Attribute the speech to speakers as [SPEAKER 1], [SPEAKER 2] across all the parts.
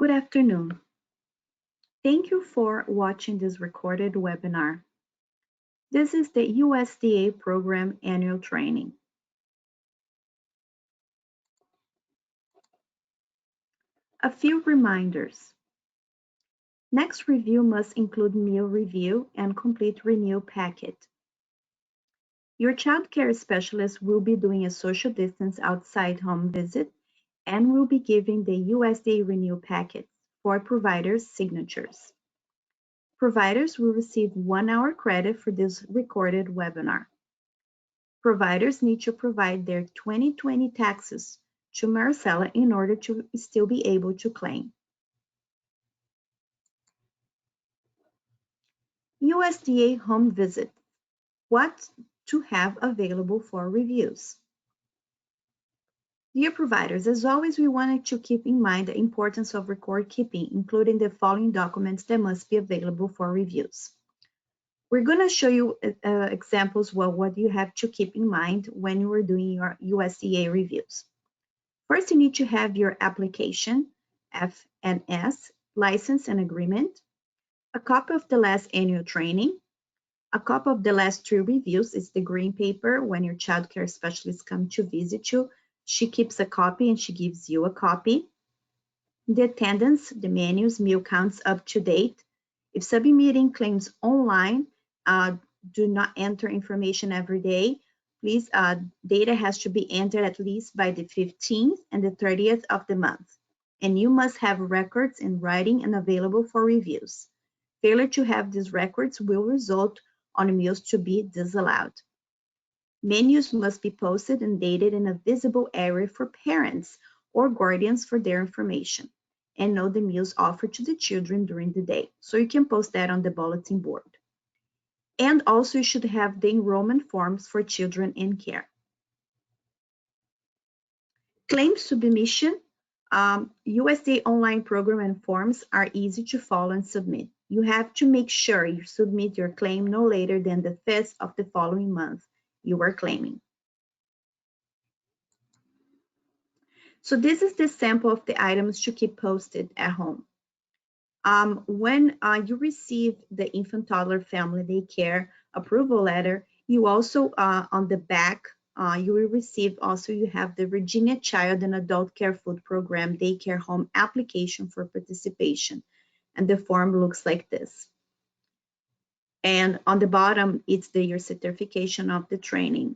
[SPEAKER 1] Good afternoon. Thank you for watching this recorded webinar. This is the USDA program annual training. A few reminders. Next review must include meal review and complete renewal packet. Your child care specialist will be doing a social distance outside home visit and will be giving the USDA renewal packets for providers' signatures. Providers will receive 1 hour credit for this recorded webinar. Providers need to provide their 2020 taxes to Marcella in order to still be able to claim. USDA home visit. What to have available for reviews. Dear providers, as always, we wanted to keep in mind the importance of record keeping, including the following documents that must be available for reviews. We're going to show you examples of what you have to keep in mind when you are doing your USDA reviews. First, you need to have your application, FNS, license and agreement, a copy of the last annual training, a copy of the last 3 reviews. It's the green paper. When your child care specialist comes to visit you, she keeps a copy and she gives you a copy. The attendance, the menus, meal counts up to date. If submitting claims online, do not enter information every day. Please, data has to be entered at least by the 15th and the 30th of the month. And you must have records in writing and available for reviews. Failure to have these records will result on meals to be disallowed. Menus must be posted and dated in a visible area for parents or guardians for their information, and know the meals offered to the children during the day. So you can post that on the bulletin board. And also you should have the enrollment forms for children in care. Claim submission. USDA online program and forms are easy to follow and submit. You have to make sure you submit your claim no later than the 5th of the following month you are claiming. So this is the sample of the items to keep posted at home. When you receive the infant toddler family daycare approval letter, you also on the back you will receive also you have the Virginia Child and Adult Care Food Program daycare home application for participation, and the form looks like this. And on the bottom it's your certification of the training.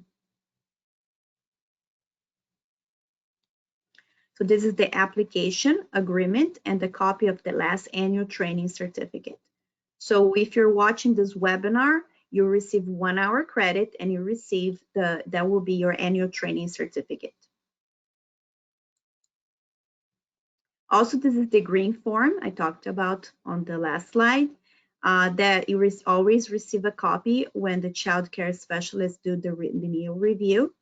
[SPEAKER 1] So this is the application, agreement, and the copy of the last annual training certificate. So if you're watching this webinar, you receive 1 hour credit and you receive that will be your annual training certificate. Also, this is the green form I talked about on the last slide, that you always receive a copy when the child care specialists do the meal review.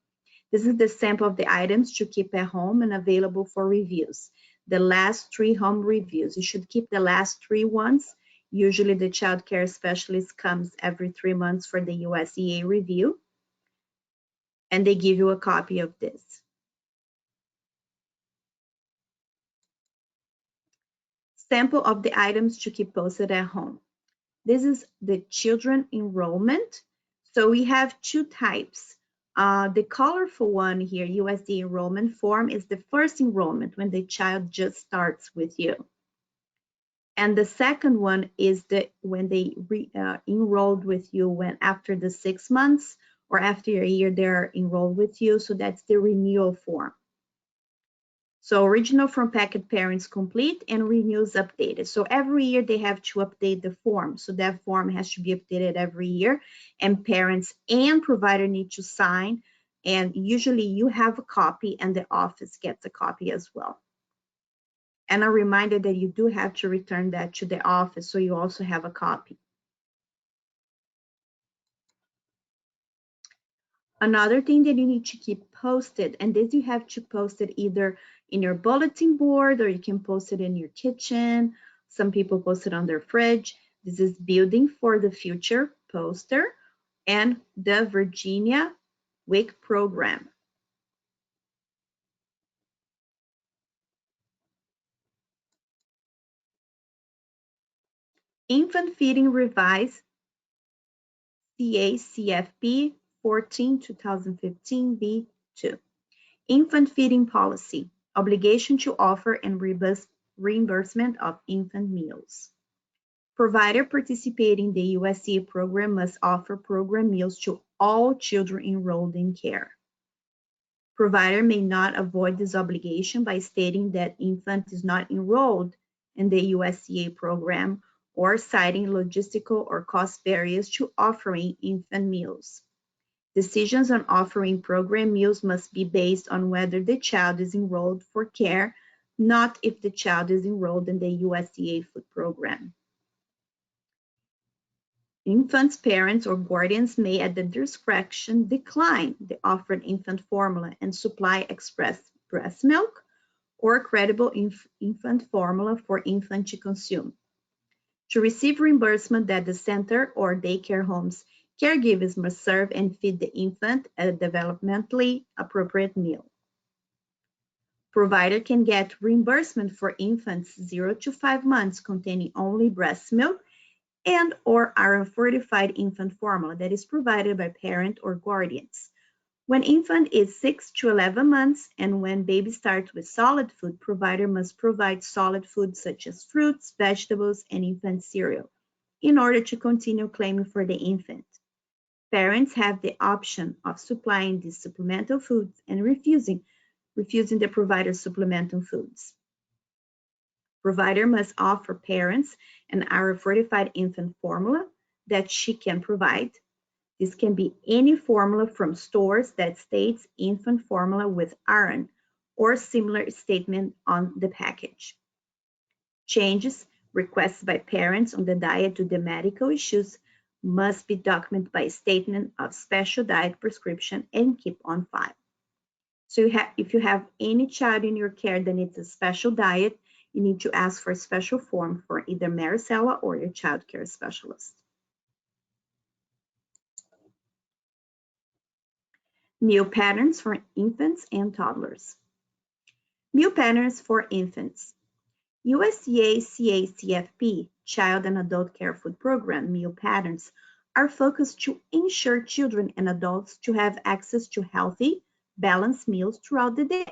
[SPEAKER 1] This is the sample of the items to keep at home and available for reviews. The last 3 home reviews, you should keep the last 3 ones. Usually the child care specialist comes every 3 months for the USDA review, and they give you a copy of this. Sample of the items to keep posted at home. This is the children enrollment. So we have 2 types. The colorful one here, USDA enrollment form, is the first enrollment when the child just starts with you. And the second one is when they enrolled with you when after the 6 months or after a year they're enrolled with you. So that's the renewal form. So original from packet parents complete and renewals updated. So every year they have to update the form. So that form has to be updated every year, and parents and provider need to sign. And usually you have a copy and the office gets a copy as well. And a reminder that you do have to return that to the office, so you also have a copy. Another thing that you need to keep posted, and this you have to post it either in your bulletin board or you can post it in your kitchen. Some people post it on their fridge. This is Building for the Future poster and the Virginia WIC program. Infant Feeding Revised CACFP 14/2015 B2. Infant Feeding Policy, obligation to offer and reimbursement of infant meals. Provider participating in the USDA program must offer program meals to all children enrolled in care. Provider may not avoid this obligation by stating that infant is not enrolled in the USDA program or citing logistical or cost barriers to offering infant meals. Decisions on offering program meals must be based on whether the child is enrolled for care, not if the child is enrolled in the USDA food program. Infants' parents or guardians may, at their discretion, decline the offered infant formula and supply express breast milk or credible infant formula for infant to consume. To receive reimbursement at the center or daycare homes, caregivers must serve and feed the infant a developmentally appropriate meal. Provider can get reimbursement for infants 0 to 5 months containing only breast milk and or iron fortified infant formula that is provided by parent or guardians. When infant is 6 to 11 months and when baby starts with solid food, provider must provide solid food such as fruits, vegetables, and infant cereal in order to continue claiming for the infant. Parents have the option of supplying these supplemental foods and refusing the provider's supplemental foods. Provider must offer parents an iron-fortified infant formula that she can provide. This can be any formula from stores that states infant formula with iron or similar statement on the package. Changes requested by parents on the diet due to medical issues must be documented by a statement of special diet prescription and keep on file. So if you have any child in your care that needs a special diet, you need to ask for a special form for either Maricela or your child care specialist. Meal patterns for infants and toddlers. Meal patterns for infants. USDA CACFP, Child and Adult Care Food Program meal patterns are focused to ensure children and adults to have access to healthy, balanced meals throughout the day.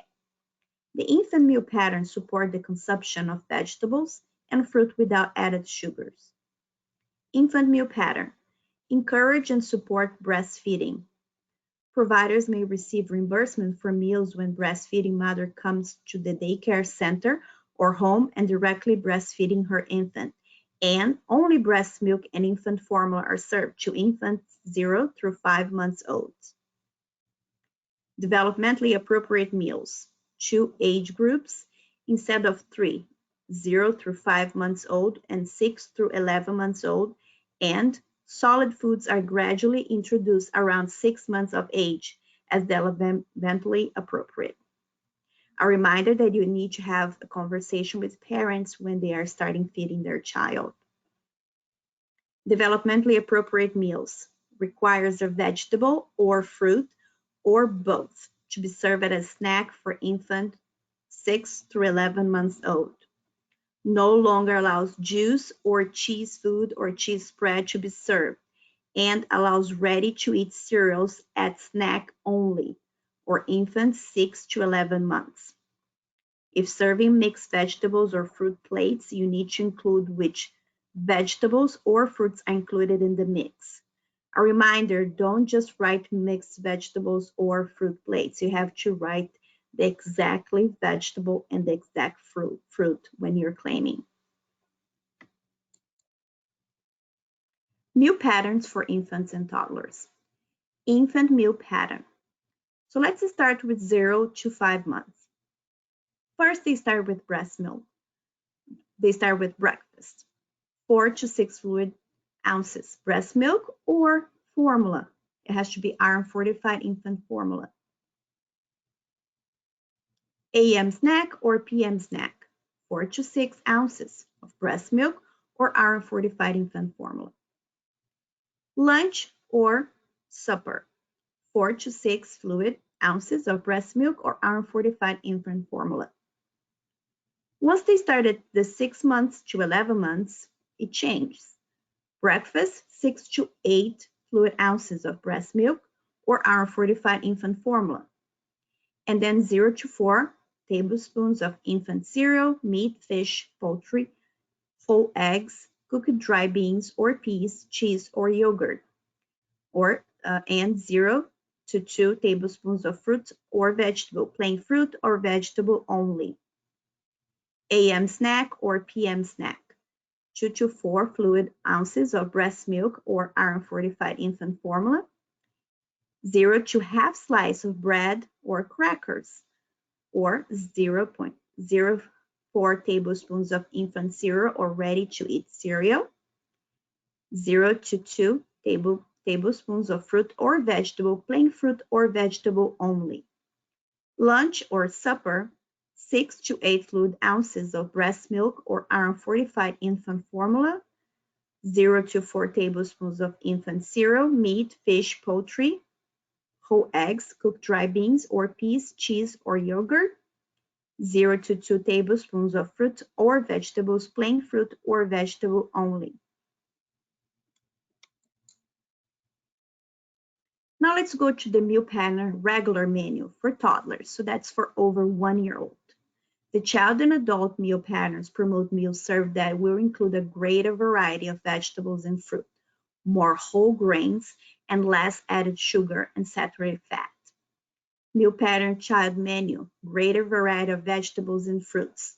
[SPEAKER 1] The infant meal patterns support the consumption of vegetables and fruit without added sugars. Infant meal pattern. Encourage and support breastfeeding. Providers may receive reimbursement for meals when breastfeeding mother comes to the daycare center or home and directly breastfeeding her infant, and only breast milk and infant formula are served to infants 0 through 5 months old. Developmentally appropriate meals. 2 age groups instead of 3, 0 through 5 months old and 6 through 11 months old, and solid foods are gradually introduced around 6 months of age as developmentally appropriate. A reminder that you need to have a conversation with parents when they are starting feeding their child. Developmentally appropriate meals requires a vegetable or fruit or both to be served as a snack for infant 6 through 11 months old. No longer allows juice or cheese food or cheese spread to be served and allows ready-to-eat cereals at snack only for infants 6 to 11 months. If serving mixed vegetables or fruit plates, you need to include which vegetables or fruits are included in the mix. A reminder, don't just write mixed vegetables or fruit plates. You have to write the exactly vegetable and the exact fruit when you're claiming. Meal patterns for infants and toddlers. Infant meal pattern. So let's start with 0 to 5 months. First, they start with breast milk. They start with breakfast. 4 to 6 fluid ounces breast milk or formula. It has to be iron fortified infant formula. AM snack or PM snack. 4 to 6 ounces of breast milk or iron fortified infant formula. Lunch or supper. 4 to 6 fluid ounces of breast milk or iron fortified infant formula. Once they started the 6 months to 11 months, it changes. Breakfast, 6 to 8 fluid ounces of breast milk or iron fortified infant formula. And then 0 to 4 tablespoons of infant cereal, meat, fish, poultry, whole eggs, cooked dry beans or peas, cheese or yogurt, and 0 to 2 tablespoons of fruit or vegetable, plain fruit or vegetable only. AM snack or PM snack, 2 to 4 fluid ounces of breast milk or iron fortified infant formula, 0 to half slice of bread or crackers, or 0.04 tablespoons of infant cereal or ready-to-eat cereal, 0 to 2 tablespoons of fruit or vegetable, plain fruit or vegetable only. Lunch or supper, 6 to 8 fluid ounces of breast milk or iron fortified infant formula, 0 to 4 tablespoons of infant cereal, meat, fish, poultry, whole eggs, cooked dry beans or peas, cheese or yogurt, 0 to 2 tablespoons of fruit or vegetables, plain fruit or vegetable only. Now let's go to the meal pattern regular menu for toddlers. So that's for over 1 year old. The child and adult meal patterns promote meals served that will include a greater variety of vegetables and fruit, more whole grains, and less added sugar and saturated fat. Meal pattern child menu, greater variety of vegetables and fruits.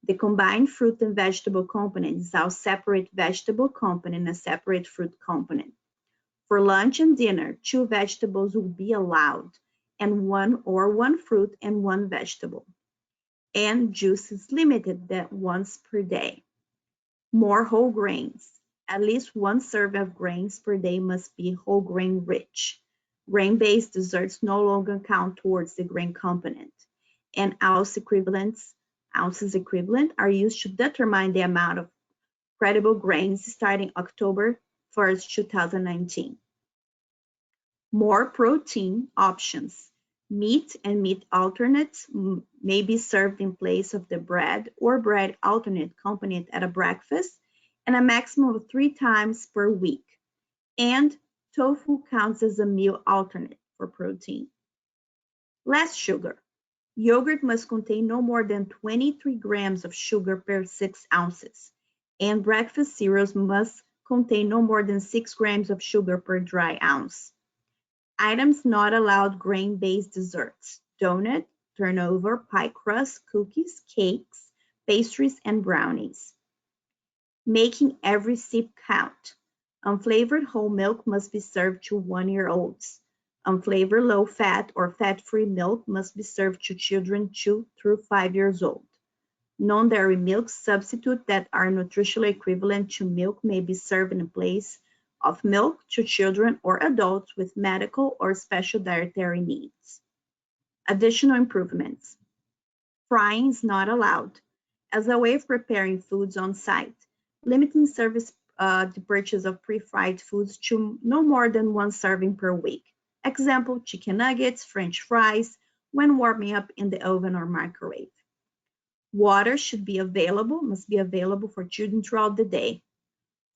[SPEAKER 1] The combined fruit and vegetable component is our separate vegetable component and a separate fruit component. For lunch and dinner, 2 vegetables will be allowed, and one fruit and 1 vegetable. And juice is limited at once per day. More whole grains. At least 1 serving of grains per day must be whole grain rich. Grain-based desserts no longer count towards the grain component. And ounces equivalent are used to determine the amount of credible grains starting October 1st, 2019. More protein options. Meat and meat alternates may be served in place of the bread or bread alternate accompanied at a breakfast and a maximum of 3 times per week. And tofu counts as a meal alternate for protein. Less sugar. Yogurt must contain no more than 23 grams of sugar per 6 ounces. And breakfast cereals must contain no more than 6 grams of sugar per dry ounce. Items not allowed grain-based desserts, donut, turnover, pie crust, cookies, cakes, pastries, and brownies. Making every sip count. Unflavored whole milk must be served to 1-year-olds. Unflavored low-fat or fat-free milk must be served to children 2 through 5 years old. Non-dairy milk substitutes that are nutritionally equivalent to milk may be served in place of milk to children or adults with medical or special dietary needs. Additional improvements. Frying is not allowed. As a way of preparing foods on site, limiting the purchase of pre-fried foods to no more than 1 serving per week. Example, chicken nuggets, French fries, when warming up in the oven or microwave. Water must be available for children throughout the day.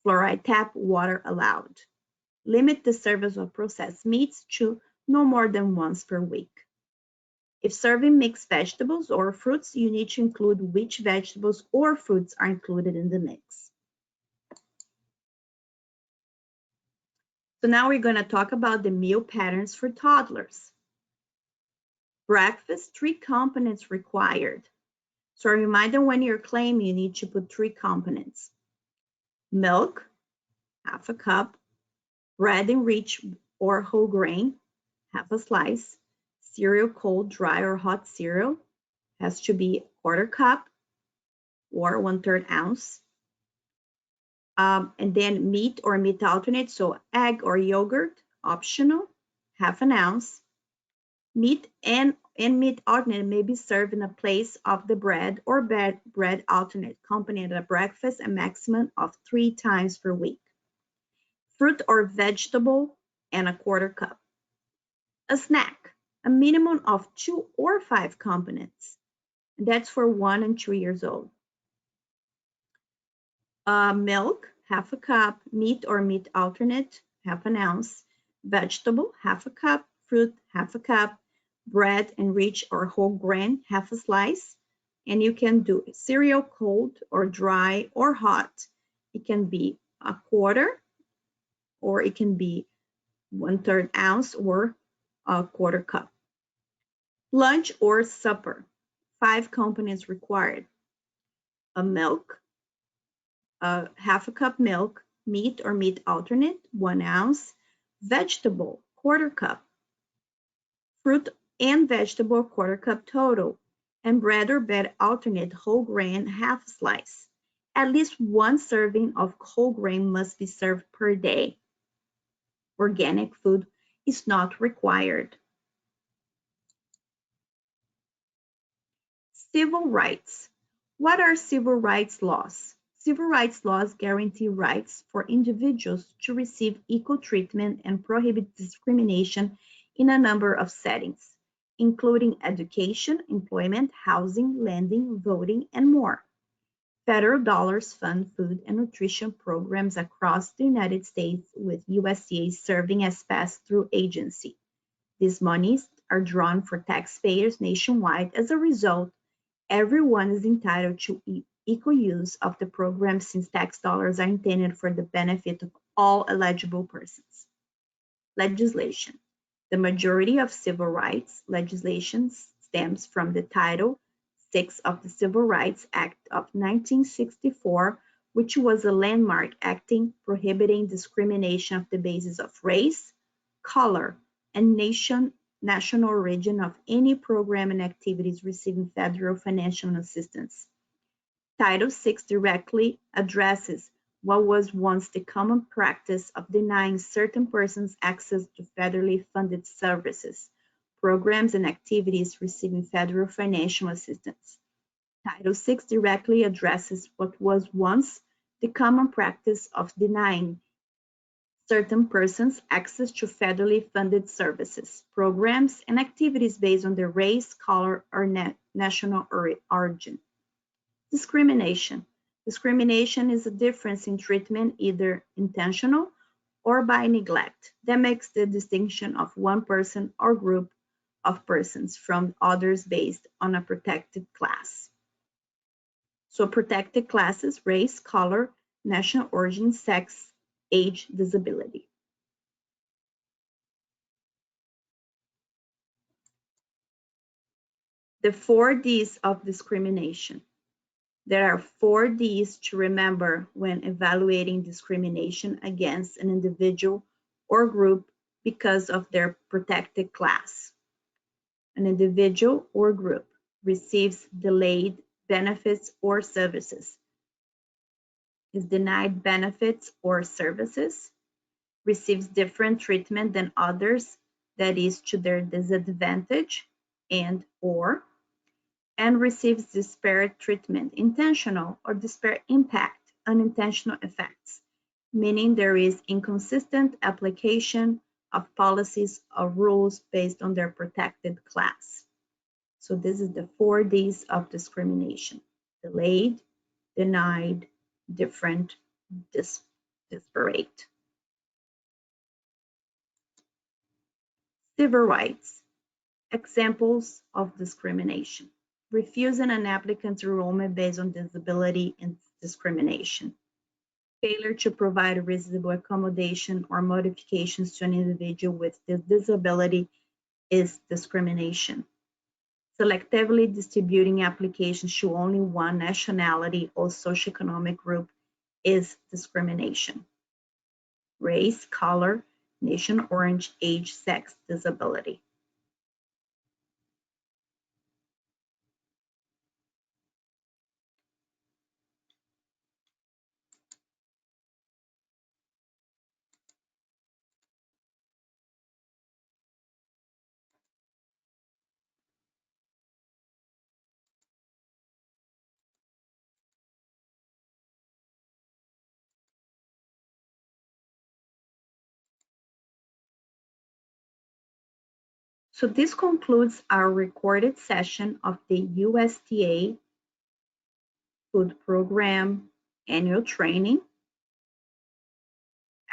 [SPEAKER 1] Fluoride tap water allowed. Limit the service of processed meats to no more than once per week. If serving mixed vegetables or fruits, you need to include which vegetables or fruits are included in the mix. So now we're going to talk about the meal patterns for toddlers. Breakfast, 3 components required. So a reminder, when you're claiming, you need to put 3 components. Milk, half a cup. Bread enriched or whole grain, half a slice. Cereal, cold, dry, or hot cereal, has to be 1/4 cup or 1/3 ounce. And then meat or meat alternate, so egg or yogurt, optional, 1/2 ounce. Meat and meat alternate may be served in a place of the bread or bread alternate accompanied at breakfast a maximum of 3 times per week. Fruit or vegetable, and 1/4 cup. A snack, a minimum of 2 or 5 components. That's for 1 and 2 years old. Milk, half a cup. Meat or meat alternate, half an ounce. Vegetable, half a cup. Fruit, half a cup. Bread, enriched or whole grain, half a slice. And you can do cereal cold or dry or hot. It can be a quarter, or it can be 1/3 ounce or a quarter cup. Lunch or supper, 5 components required. A milk, half a cup milk. Meat or meat alternate, 1 ounce. Vegetable, quarter cup. Fruit and vegetable, quarter cup total. And bread or bread alternate, whole grain, half slice. At least 1 serving of whole grain must be served per day. Organic food is not required. Civil rights. What are civil rights laws? Civil rights laws guarantee rights for individuals to receive equal treatment and prohibit discrimination in a number of settings, including education, employment, housing, lending, voting, and more. Federal dollars fund food and nutrition programs across the United States, with USDA serving as pass-through agency. These monies are drawn for taxpayers nationwide. As a result, everyone is entitled to equal use of the program, since tax dollars are intended for the benefit of all eligible persons. Legislation. The majority of civil rights legislation stems from the Title VI of the Civil Rights Act of 1964, which was a landmark act prohibiting discrimination on the basis of race, color, and national origin of any program and activities receiving federal financial assistance. Title VI directly addresses what was once the common practice of denying certain persons access to federally funded services, programs, and activities receiving federal financial assistance. Title VI directly addresses what was once the common practice of denying certain persons access to federally funded services, programs, and activities based on their race, color, or national origin. Discrimination. Discrimination is a difference in treatment, either intentional or by neglect, that makes the distinction of one person or group of persons from others based on a protected class. So protected classes: race, color, national origin, sex, age, disability. The 4 Ds of discrimination. There are 4 Ds to remember when evaluating discrimination against an individual or group because of their protected class. An individual or group receives delayed benefits or services, is denied benefits or services, receives different treatment than others that is to their disadvantage and receives disparate treatment, intentional or disparate impact, unintentional effects, meaning there is inconsistent application of policies or rules based on their protected class. So this is the 4 Ds of discrimination: delayed, denied, different, disparate. Civil rights. Examples of discrimination: refusing an applicant's enrollment based on disability and discrimination; failure to provide reasonable accommodation or modifications to an individual with this disability is discrimination; selectively distributing applications to only one nationality or socioeconomic group is discrimination; race, color, nation origin, age, sex, disability. So this concludes our recorded session of the USDA Food Program annual training.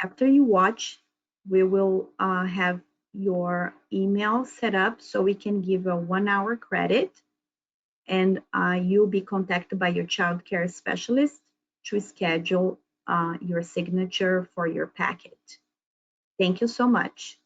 [SPEAKER 1] After you watch, we will have your email set up so we can give a 1-hour credit, and you'll be contacted by your child care specialist to schedule your signature for your packet. Thank you so much.